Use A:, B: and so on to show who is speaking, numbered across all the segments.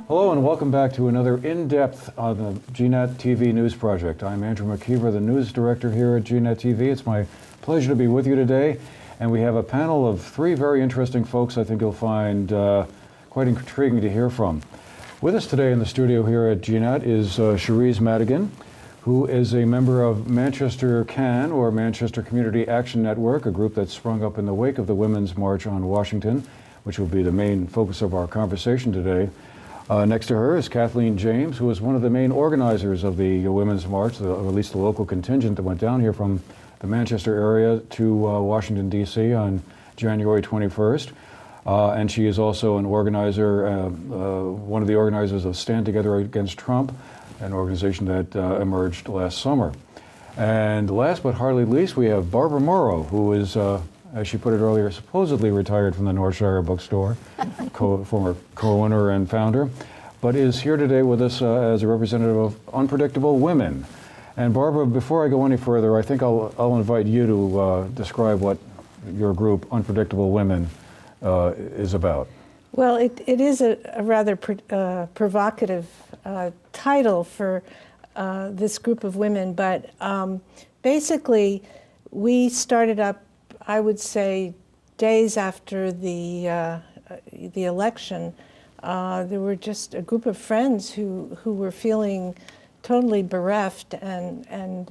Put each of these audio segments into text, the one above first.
A: Hello and welcome back to another in-depth on the GNet TV News Project. I'm Andrew McKeever, the news director here at GNet TV. It's my pleasure to be with you today, and we have a panel of three very interesting folks I think you'll find quite intriguing to hear from. With us today in the studio here at GNet is Cherise Madigan, who is a member of Manchester CAN, or Manchester Community Action Network, a group that sprung up in the wake of the Women's March on Washington, which will be the main focus of our conversation today. Next to her is Kathleen James, who is one of the main organizers of the Women's March, or at least the local contingent that went down here from the Manchester area to Washington, D.C. on January 21st. And she is also an organizer, one of the organizers of Stand Together Against Trump, an organization that emerged last summer. And last but hardly least, we have Barbara Morrow, who is, as she put it earlier, supposedly retired from the Northshire Bookstore, former co-owner and founder, but is here today with us as a representative of Unpredictable Women. And Barbara, before I go any further, I think I'll invite you to describe what your group, Unpredictable Women, is about.
B: Well, it is a rather provocative title for this group of women, but basically we started up, I would say, days after the election. There were just a group of friends who were feeling totally bereft and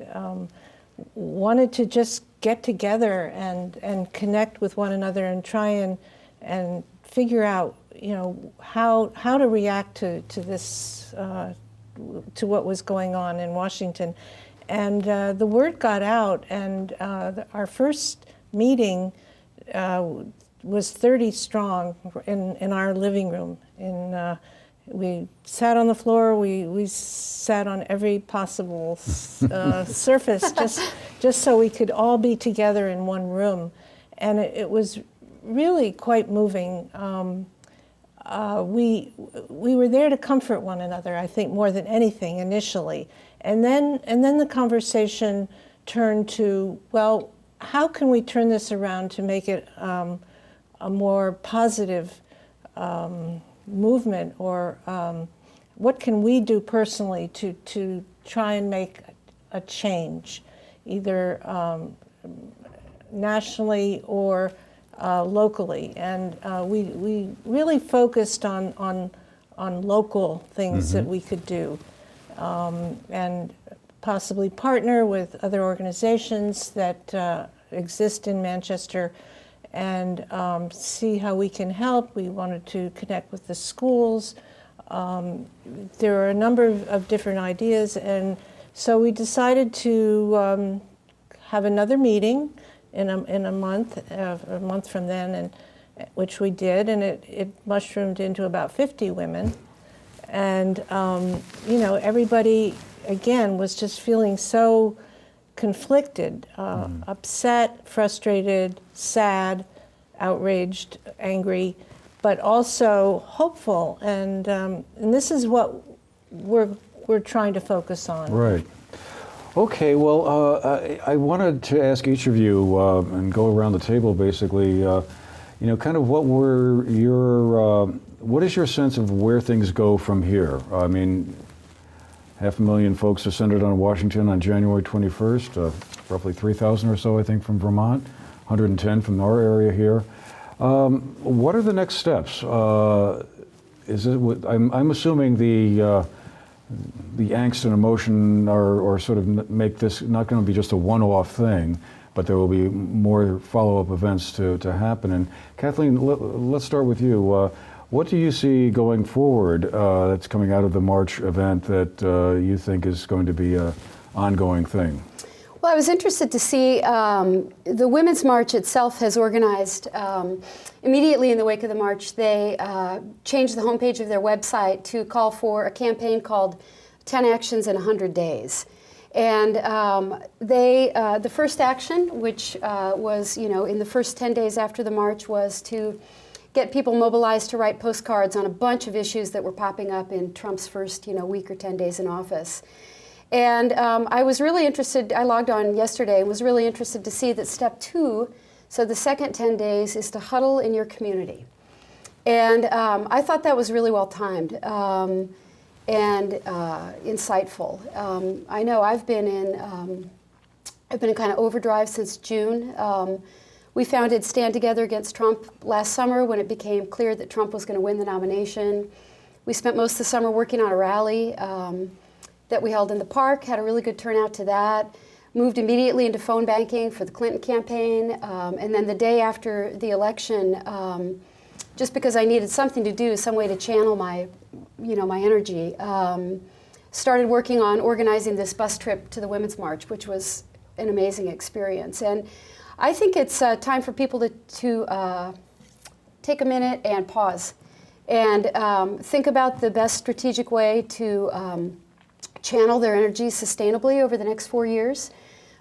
B: wanted to just get together and connect with one another and try and figure out, you know, how to react to this, to what was going on in Washington. And the word got out, and our first meeting was 30 strong in our living room. We sat on the floor. We sat on every possible surface just so we could all be together in one room, and it was really quite moving. We were there to comfort one another, I think, more than anything initially, and then the conversation turned to, well, how can we turn this around to make it a more positive movement, or what can we do personally to try and make a change, either nationally or locally. And we really focused on local things that we could do, and possibly partner with other organizations that exist in Manchester and see how we can help. We wanted to connect with the schools. There are a number of different ideas, and so we decided to have another meeting in a month from then, and which we did, and it mushroomed into about 50 women. And you know, everybody again was just feeling so conflicted, upset, frustrated, sad, outraged, angry, but also hopeful. And this is what we're trying to focus on.
A: Right. Okay, well, I wanted to ask each of you, and go around the table basically, you know, kind of what is your sense of where things go from here? I mean, 500,000 folks are centered on Washington on January 21st, roughly 3,000 or so, I think, from Vermont, 110 from our area here. What are the next steps? I'm assuming the angst and emotion are sort of make this not going to be just a one-off thing, but there will be more follow-up events to happen. And Kathleen, let's start with you. What do you see going forward that's coming out of the March event that you think is going to be an ongoing thing?
C: Well, I was interested to see the Women's March itself has organized, immediately in the wake of the march, they changed the homepage of their website to call for a campaign called 10 Actions in 100 Days. And the first action, which was, you know, in the first 10 days after the march, was to get people mobilized to write postcards on a bunch of issues that were popping up in Trump's first, you know, week or 10 days in office. And I was really interested, I logged on yesterday and was really interested to see that step 2, so the second 10 days, is to huddle in your community. And I thought that was really well timed and insightful. I know I've been in kind of overdrive since June. We founded Stand Together Against Trump last summer when it became clear that Trump was going to win the nomination. We spent most of the summer working on a rally that we held in the park, had a really good turnout to that, moved immediately into phone banking for the Clinton campaign, and then the day after the election, just because I needed something to do, some way to channel my energy, started working on organizing this bus trip to the Women's March, which was an amazing experience. And I think it's time for people to take a minute and pause and think about the best strategic way to channel their energy sustainably over the next 4 years.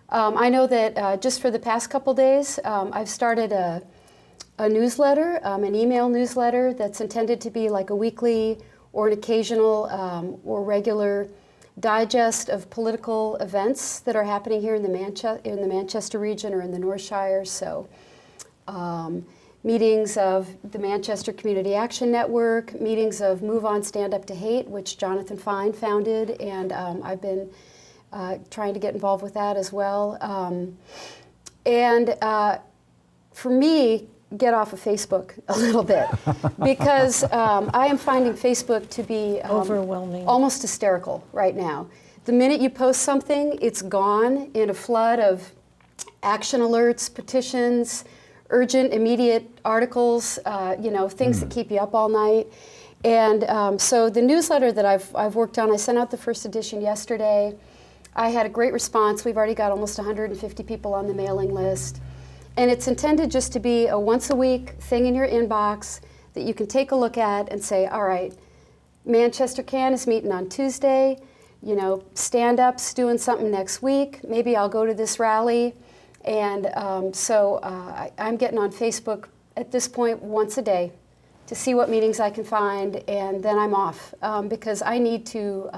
C: I know that just for the past couple days, I've started a newsletter, an email newsletter that's intended to be like a weekly or an occasional or regular digest of political events that are happening here in the Manchester region or in the North Shire. So meetings of the Manchester Community Action Network, meetings of Move On Stand Up to Hate, which Jonathan Fine founded, and I've been trying to get involved with that as well. For me, get off of Facebook a little bit because I am finding Facebook to be
B: overwhelming,
C: almost hysterical right now. The minute you post something, it's gone in a flood of action alerts, petitions, urgent, immediate articles, things that keep you up all night. And so the newsletter that I've worked on, I sent out the first edition yesterday. I had a great response. We've already got almost 150 people on the mailing list. And it's intended just to be a once-a-week thing in your inbox that you can take a look at and say, all right, Manchester CAN is meeting on Tuesday, stand-up's doing something next week, maybe I'll go to this rally. And so I'm getting on Facebook at this point once a day to see what meetings I can find, and then I'm off because I need to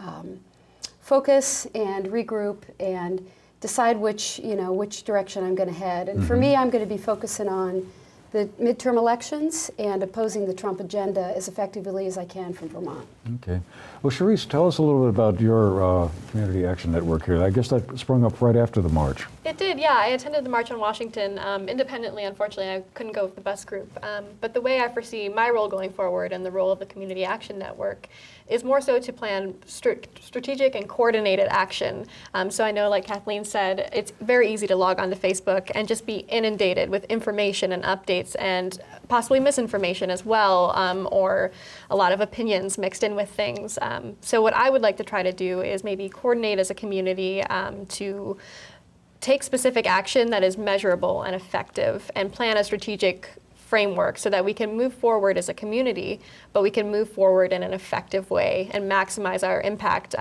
C: focus and regroup and decide which direction I'm going to head. And for me, I'm going to be focusing on the midterm elections and opposing the Trump agenda as effectively as I can from Vermont.
A: Okay. Well, Charisse, tell us a little bit about your Community Action Network here. I guess that sprung up right after the march.
D: It did, yeah. I attended the March on Washington independently. Unfortunately, I couldn't go with the bus group. But the way I foresee my role going forward and the role of the Community Action Network is more so to plan strategic and coordinated action. So I know, like Kathleen said, it's very easy to log onto Facebook and just be inundated with information and updates and possibly misinformation as well, or a lot of opinions mixed in with things. So what I would like to try to do is maybe coordinate as a community to take specific action that is measurable and effective and plan a strategic framework so that we can move forward as a community, but we can move forward in an effective way and maximize our impact.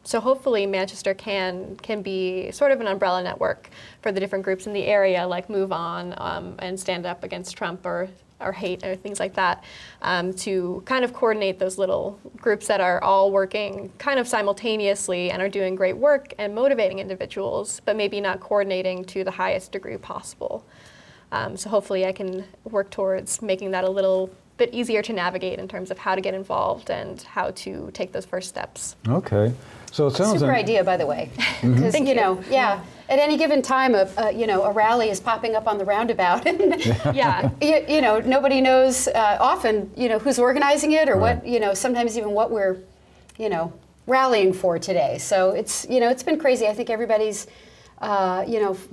D: So hopefully Manchester can be sort of an umbrella network for the different groups in the area, like Move On and Stand Up Against Trump or hate or things like that, to kind of coordinate those little groups that are all working kind of simultaneously and are doing great work and motivating individuals, but maybe not coordinating to the highest degree possible. So hopefully I can work towards making that a little bit easier to navigate in terms of how to get involved and how to take those first steps.
A: Okay. So it sounds
C: Super idea, by the way. Because, at any given time, a rally is popping up on the roundabout.
D: Yeah.
C: Nobody knows often, who's organizing it or
A: Right.
C: what, sometimes even what we're, rallying for today. So it's been crazy. I think everybody's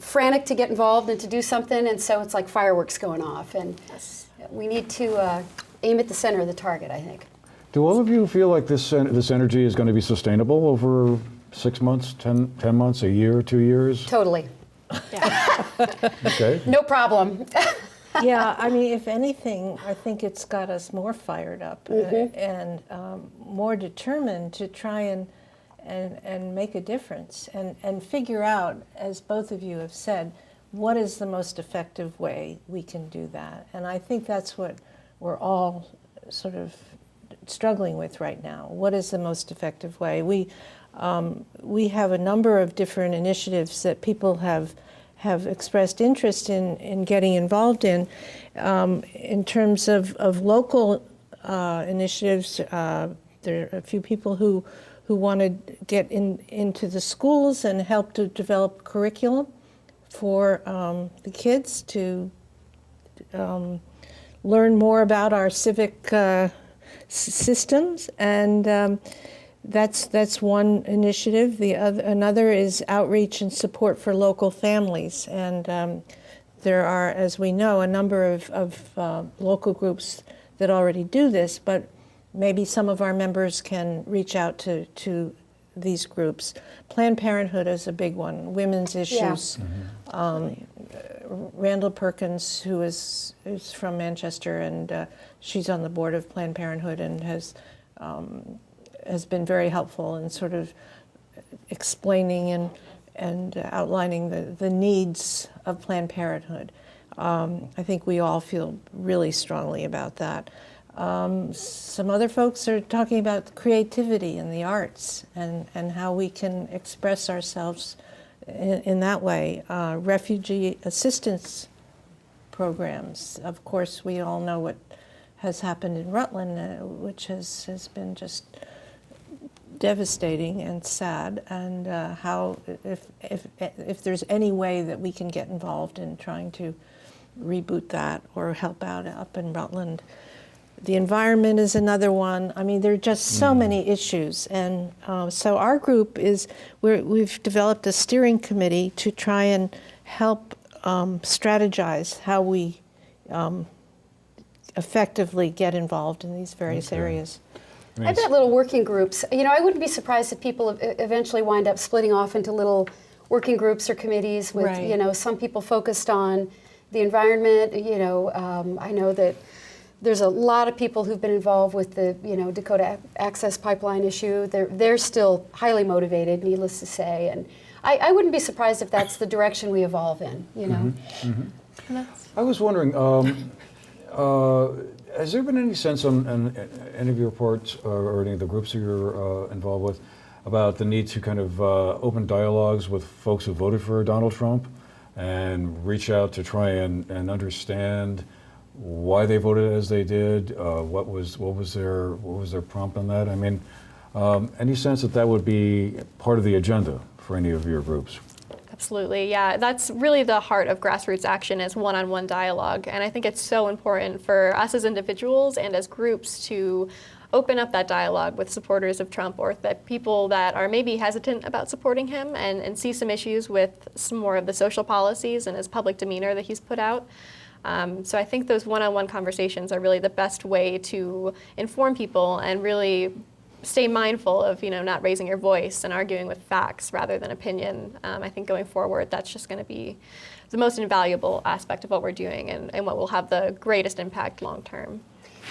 C: frantic to get involved and to do something, and so it's like fireworks going off, and we need to aim at the center of the target, I think.
A: Do all of you feel like this energy is going to be sustainable over 6 months, 10 months, a year, 2 years?
C: Totally.
A: Okay.
C: No problem.
B: Yeah, I mean, if anything, I think it's got us more fired up and more determined to try and make a difference and figure out, as both of you have said, what is the most effective way we can do that. And I think that's what we're all sort of struggling with right now. What is the most effective way? We have a number of different initiatives that people have expressed interest in getting involved in terms of local initiatives. There are a few people who want to get into the schools and help to develop curriculum for the kids to learn more about our civic systems, and that's one initiative. Another is outreach and support for local families, and there are, as we know, a number of local groups that already do this, but maybe some of our members can reach out to these groups. Planned Parenthood is a big one, women's issues. Yeah. Randall Perkins, who is from Manchester, and she's on the board of Planned Parenthood and has been very helpful in sort of explaining and outlining the needs of Planned Parenthood. I think we all feel really strongly about that. Some other folks are talking about creativity and the arts and how we can express ourselves in that way. Refugee assistance programs. Of course, we all know what has happened in Rutland, which has been just devastating and sad, and how if there's any way that we can get involved in trying to reboot that or help out up in Rutland. The environment is another one. I mean, there are just so many issues, and so our group we've developed a steering committee to try and help strategize how we effectively get involved in these various areas.
C: I bet little working groups. You know, I wouldn't be surprised if people eventually wind up splitting off into little working groups or committees with,
B: Right.
C: you know, some people focused on the environment. You know, I know that there's a lot of people who've been involved with the, you know, Dakota Access Pipeline issue. They're still highly motivated, needless to say, and I wouldn't be surprised if that's the direction we evolve in. You know.
A: Mm-hmm. I was wondering, has there been any sense on any of your reports or any of the groups that you're involved with about the need to kind of open dialogues with folks who voted for Donald Trump and reach out to try and understand why they voted as they did? What was their prompt on that? I mean, any sense that would be part of the agenda for any of your groups?
D: Absolutely, yeah. That's really the heart of grassroots action, is one-on-one dialogue. And I think it's so important for us as individuals and as groups to open up that dialogue with supporters of Trump, or that people that are maybe hesitant about supporting him and see some issues with some more of the social policies and his public demeanor that he's put out. So I think those one-on-one conversations are really the best way to inform people and really stay mindful of, you know, not raising your voice and arguing with facts rather than opinion. I think going forward, that's just going to be the most invaluable aspect of what we're doing and what will have the greatest impact long term.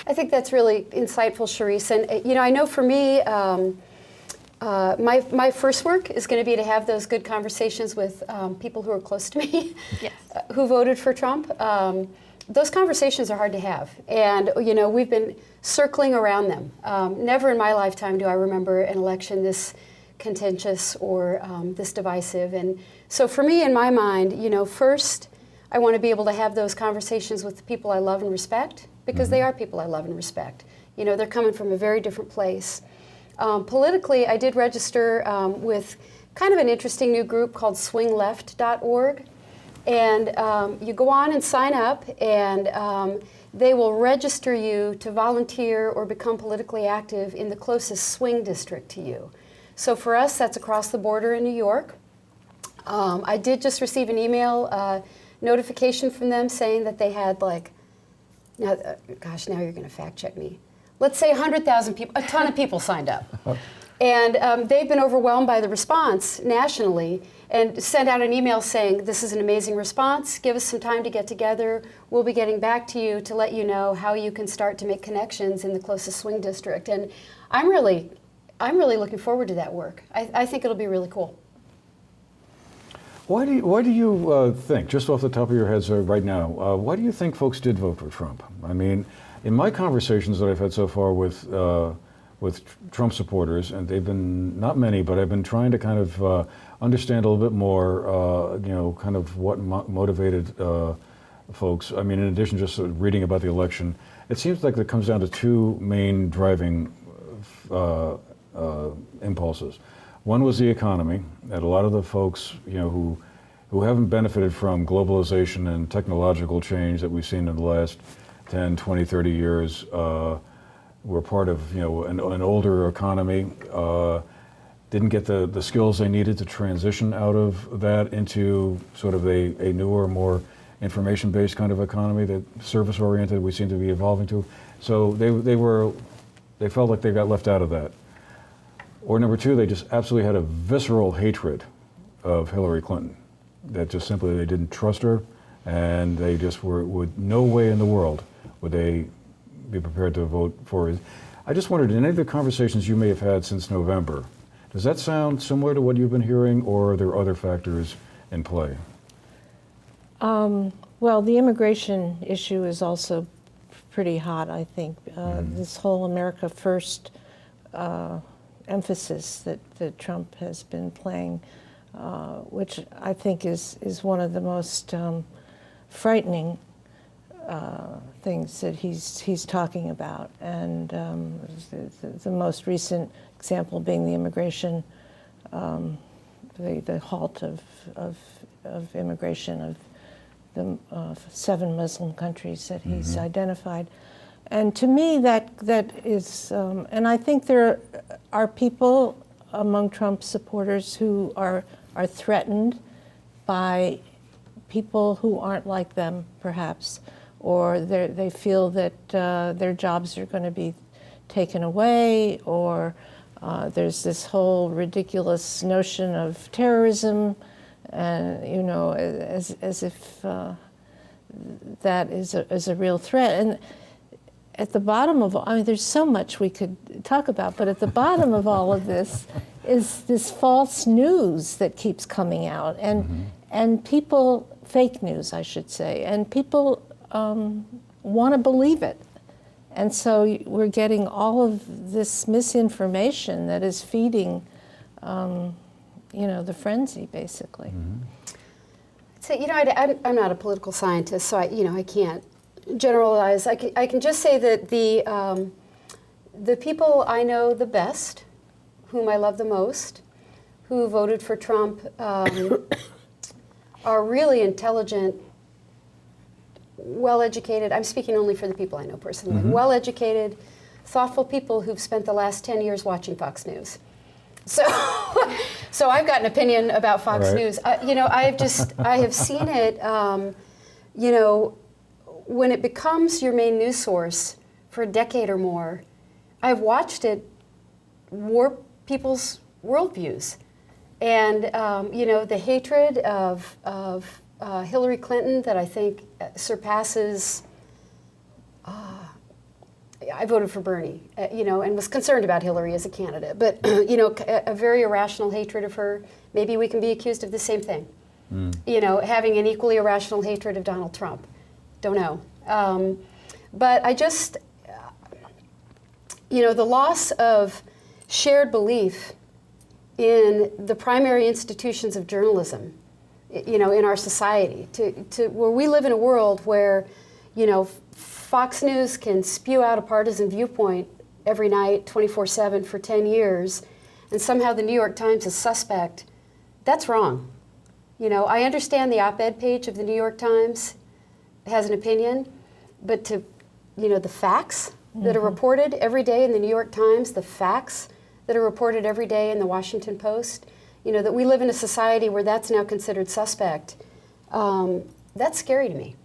C: I think that's really insightful, Charisse. And, you know, I know for me, my first work is going to be to have those good conversations with people who are close to me,
D: Yes.
C: who voted for Trump. Those conversations are hard to have. And, you know, we've been circling around them. Never in my lifetime do I remember an election this contentious or this divisive. And so for me, in my mind, you know, first, I want to be able to have those conversations with the people I love and respect, because they are people I love and respect. You know, they're coming from a very different place. Politically, I did register with kind of an interesting new group called swingleft.org. And you go on and sign up, and they will register you to volunteer or become politically active in the closest swing district to you. So for us, that's across the border in New York. I did just receive an email notification from them saying that they had, like, now you're going to fact check me. Let's say 100,000 people, a ton of people signed up. And they've been overwhelmed by the response nationally and sent out an email saying, this is an amazing response, give us some time to get together, we'll be getting back to you to let you know how you can start to make connections in the closest swing district. And I'm really looking forward to that work. I think it'll be really cool.
A: Why do you think, just off the top of your heads right now, why do you think folks did vote for Trump? I mean, in my conversations that I've had so far with Trump supporters, and they've been not many, but I've been trying to kind of understand a little bit more, you know, kind of what motivated folks, I mean, in addition to just sort of reading about the election, it seems like it comes down to two main driving impulses. One was the economy, that a lot of the folks, who haven't benefited from globalization and technological change that we've seen in the last 10, 20, 30 years, were part of, an older economy, didn't get the skills they needed to transition out of that into sort of a newer, more information-based kind of economy, that service-oriented we seem to be evolving to. So they felt like they got left out of that. Or number two, they just absolutely had a visceral hatred of Hillary Clinton, that just simply they didn't trust her, and they just would no way in the world would they be prepared to vote for her. I just wondered, in any of the conversations you may have had since November, does that sound similar to what you've been hearing, or are there other factors in play?
B: Well, the immigration issue is also pretty hot, I think. This whole America First emphasis that Trump has been playing, which I think is one of the most frightening things that he's talking about. And the most recent example being the immigration, the halt of immigration of the 7 Muslim countries that he's identified. And to me, that is, and I think there are people among Trump supporters who are threatened by people who aren't like them, perhaps, or they feel that their jobs are going to be taken away, or there's this whole ridiculous notion of terrorism, and as if that is a real threat. And at the bottom of, there's so much we could talk about, but at the bottom of all of this is this false news that keeps coming out, and people, fake news, I should say, and people want to believe it. And so we're getting all of this misinformation that is feeding, the frenzy, basically.
C: So, I'm not a political scientist, so I can't generalize. I can just say that the people I know the best, whom I love the most, who voted for Trump, are really intelligent, well-educated. I'm speaking only for the people I know personally. Well-educated, thoughtful people who've spent the last 10 years watching Fox News. So, so I've got an opinion about Fox News. I have seen it. When it becomes your main news source for a decade or more, I've watched it warp people's worldviews, and the hatred of Hillary Clinton that I think surpasses. I voted for Bernie, and was concerned about Hillary as a candidate, but a very irrational hatred of her. Maybe we can be accused of the same thing. Having an equally irrational hatred of Donald Trump. Don't know. But I just, the loss of shared belief in the primary institutions of journalism, in our society, to where we live in a world where, Fox News can spew out a partisan viewpoint every night, 24/7 for 10 years, and somehow the New York Times is suspect. That's wrong. I understand the op-ed page of the New York Times has an opinion, but the facts that are reported every day in the New York Times, the facts that are reported every day in the Washington Post, that we live in a society where that's now considered suspect, that's scary to me.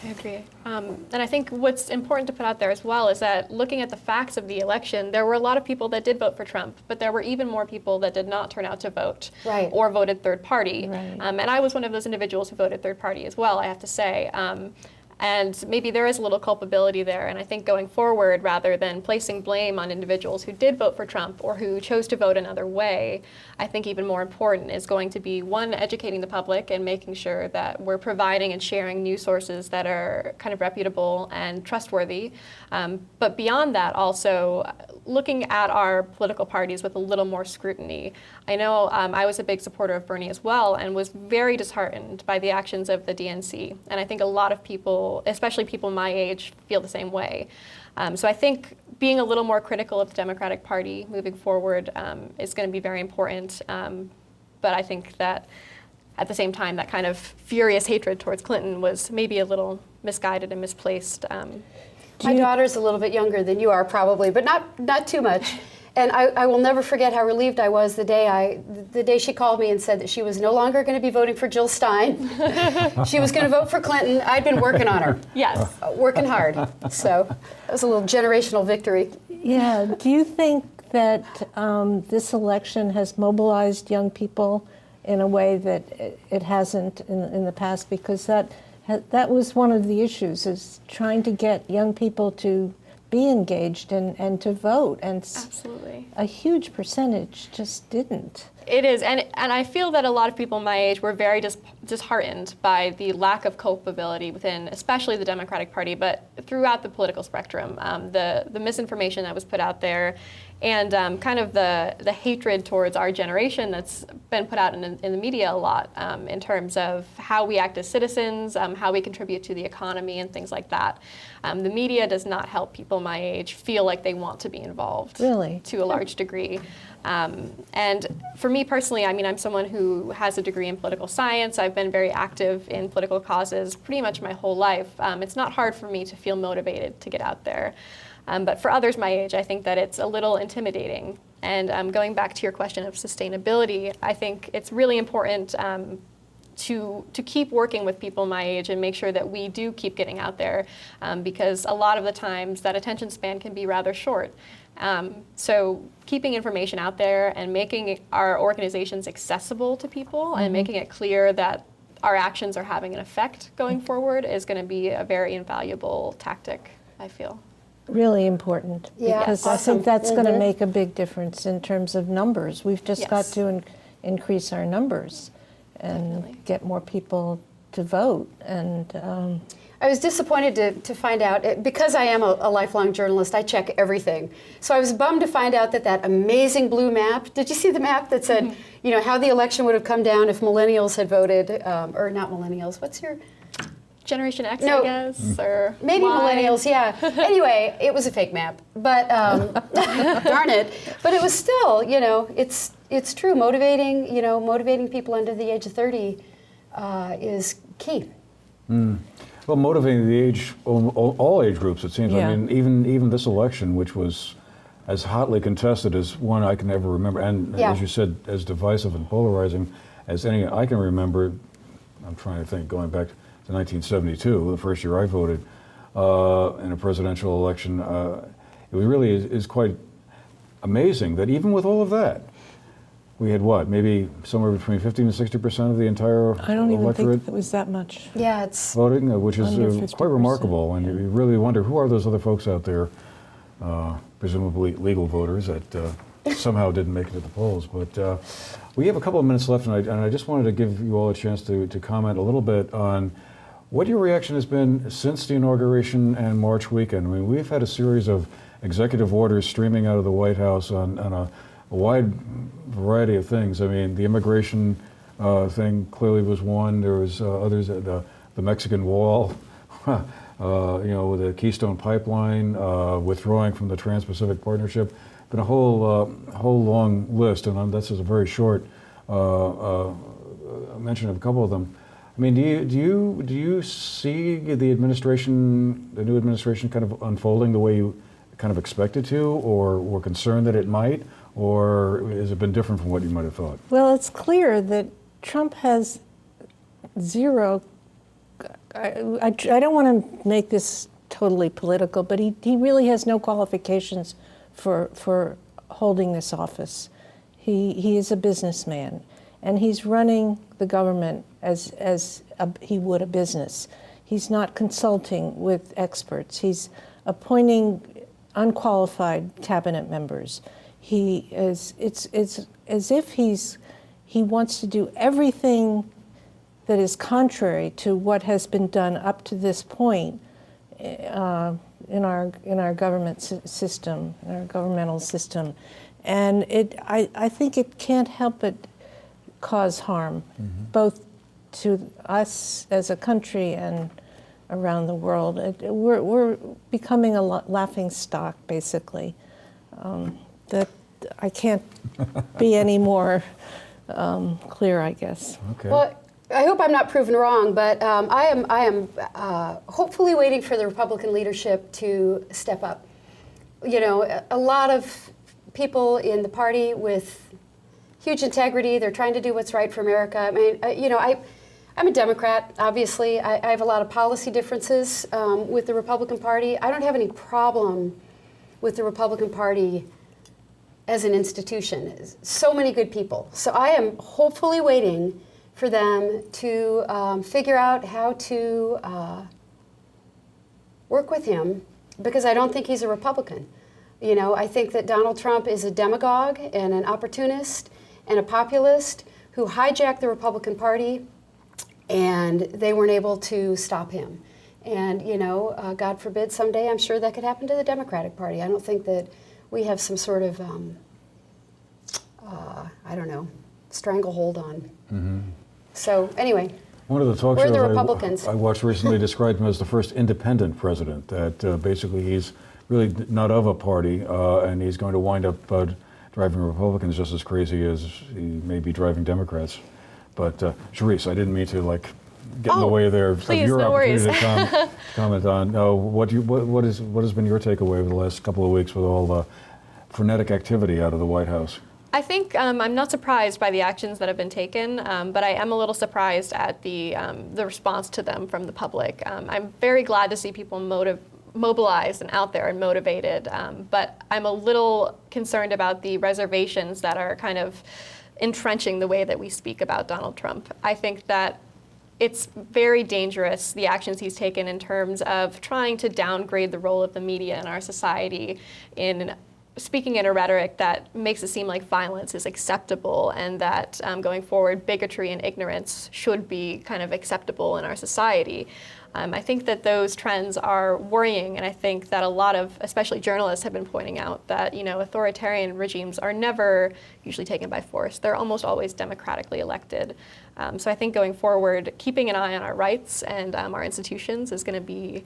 D: I agree. And I think what's important to put out there as well is that looking at the facts of the election, there were a lot of people that did vote for Trump, but there were even more people that did not turn out to vote or voted third party. Right. And I was one of those individuals who voted third party as well, I have to say. And maybe there is a little culpability there. And I think going forward, rather than placing blame on individuals who did vote for Trump or who chose to vote another way, I think even more important is going to be, one, educating the public and making sure that we're providing and sharing news sources that are kind of reputable and trustworthy. But beyond that, also looking at our political parties with a little more scrutiny. I know I was a big supporter of Bernie as well and was very disheartened by the actions of the DNC. And I think a lot of people, especially people my age, feel the same way. So I think being a little more critical of the Democratic Party moving forward is going to be very important. But I think that at the same time, that kind of furious hatred towards Clinton was maybe a little misguided and misplaced.
C: My daughter's a little bit younger than you are, probably, but not too much. And I will never forget how relieved I was the day she called me and said that she was no longer going to be voting for Jill Stein. She was going to vote for Clinton. I'd been working on her.
D: Yes.
C: Working hard. So it was a little generational victory.
B: Yeah. Do you think that this election has mobilized young people in a way that it hasn't in the past? Because that was one of the issues, is trying to get young people to be engaged and to vote. And
D: Absolutely.
B: a huge percentage just didn't.
D: It is, and I feel that a lot of people my age were very disheartened by the lack of culpability within, especially the Democratic Party, but throughout the political spectrum. The misinformation that was put out there, and kind of the hatred towards our generation that's been put out in the media a lot, in terms of how we act as citizens, how we contribute to the economy, and things like that. The media does not help people my age feel like they want to be involved.
B: Really?
D: To a large degree. And for me personally, I mean, I'm someone who has a degree in political science. I've been very active in political causes pretty much my whole life. It's not hard for me to feel motivated to get out there. But for others my age, I think that it's a little intimidating. And going back to your question of sustainability, I think it's really important to keep working with people my age and make sure that we do keep getting out there, because a lot of the times that attention span can be rather short. So keeping information out there and making our organizations accessible to people and making it clear that our actions are having an effect going forward is going to be a very invaluable tactic, I feel.
B: Really important.
C: Yeah,
B: Because
C: awesome.
B: I think that's going to make a big difference in terms of numbers. We've just got
D: Yes.
B: to increase our numbers and
D: Definitely.
B: get more people to vote. And
C: I was disappointed to find out, because I am a lifelong journalist, I check everything. So I was bummed to find out that amazing blue map, did you see the map that said, you know, how the election would have come down if millennials had voted, or not millennials, what's your?
D: Generation X,
C: No.
D: I guess, or
C: Maybe
D: Y.
C: millennials, yeah. Anyway, it was a fake map, but darn it. But it was still, you know, it's true. Motivating people under the age of 30 is key.
A: Well, motivating the age, all age groups, it seems.
B: Yeah.
A: I mean, even this election, which was as hotly contested as one I can ever remember, and
C: Yeah.
A: as you said, as divisive and polarizing as any I can remember. I'm trying to think, going back to 1972, the first year I voted in a presidential election. It really is quite amazing that even with all of that, we had maybe somewhere between 50 and 60% of the entire
B: I don't even
A: electorate
B: think it was that much.
C: Yeah, it's
A: voting, which is
B: Under
A: quite
B: 50%,
A: remarkable. And you really wonder, who are those other folks out there, presumably legal voters, that somehow didn't make it to the polls. But we have a couple of minutes left, and I just wanted to give you all a chance to comment a little bit on what your reaction has been since the inauguration and March weekend. I mean, we've had a series of executive orders streaming out of the White House on a wide variety of things. I mean, the immigration thing clearly was one. There was others, the Mexican Wall, with the Keystone Pipeline, withdrawing from the Trans-Pacific Partnership. Been a whole long list, and this is a very short mention of a couple of them. I mean, do you see the new administration, kind of unfolding the way you kind of expected to, or were concerned that it might, or has it been different from what you might have thought?
B: Well, it's clear that Trump has zero. I don't want to make this totally political, but he really has no qualifications for holding this office. He is a businessman, and he's running the government as he would a business. He's not consulting with experts. He's appointing unqualified cabinet members. It's as if he wants to do everything that is contrary to what has been done up to this point in our government system, in our governmental system, and I think it can't help but cause harm, both to us as a country and around the world. We're becoming a laughing stock, basically. That I can't be any more clear, I guess.
A: Okay.
C: Well, I hope I'm not proven wrong, but I am hopefully waiting for the Republican leadership to step up. You know, a lot of people in the party with huge integrity, they're trying to do what's right for America. I mean, I'm a Democrat, obviously. I have a lot of policy differences with the Republican Party. I don't have any problem with the Republican Party as an institution. So many good people. So I am hopefully waiting for them to figure out how to work with him, because I don't think he's a Republican. You know, I think that Donald Trump is a demagogue and an opportunist and a populist who hijacked the Republican Party, and they weren't able to stop him. And, you know, God forbid someday, I'm sure that could happen to the Democratic Party. I don't think that we have some sort of, I don't know, stranglehold on. So anyway,
A: One of the talk
C: We're the
A: shows
C: Republicans.
A: I watched recently described him as the first independent president, that basically he's really not of a party, and he's going to wind up driving Republicans just as crazy as he may be driving Democrats. But Charisse, I didn't mean to get in the way there of
D: please,
A: your
D: no
A: opportunity
D: worries.
A: to comment on. What has been your takeaway over the last couple of weeks with all the frenetic activity out of the White House?
D: I think I'm not surprised by the actions that have been taken, but I am a little surprised at the response to them from the public. I'm very glad to see people mobilized and out there and motivated, but I'm a little concerned about the reservations that are kind of entrenching the way that we speak about Donald Trump. I think that it's very dangerous, the actions he's taken in terms of trying to downgrade the role of the media in our society, in speaking in a rhetoric that makes it seem like violence is acceptable, and that going forward, bigotry and ignorance should be kind of acceptable in our society. I think that those trends are worrying, and I think that a lot of, especially journalists, have been pointing out that, you know, authoritarian regimes are never usually taken by force. They're almost always democratically elected. So I think going forward, keeping an eye on our rights and our institutions is going to be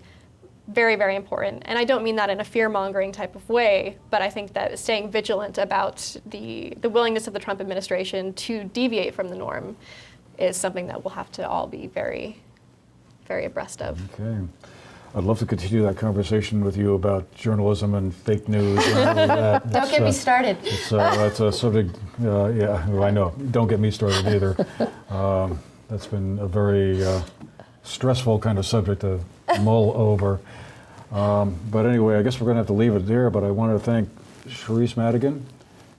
D: very, very important. And I don't mean that in a fear-mongering type of way, but I think that staying vigilant about the willingness of the Trump administration to deviate from the norm is something that we'll have to all be very, very abreast of.
A: Okay. I'd love to continue that conversation with you about journalism and fake news and all of that.
C: don't get me started.
A: That's a subject, yeah, I know. Don't get me started either. That's been a very stressful kind of subject to mull over. But anyway, I guess we're going to have to leave it there, but I want to thank Charisse Madigan,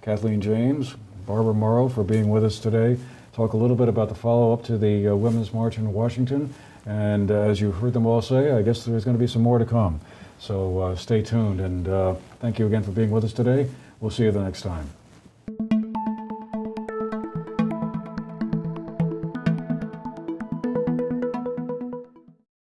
A: Kathleen James, Barbara Morrow for being with us today. Talk a little bit about the follow-up to the Women's March in Washington. And as you heard them all say, I guess there's going to be some more to come. So stay tuned, and thank you again for being with us today. We'll see you the next time.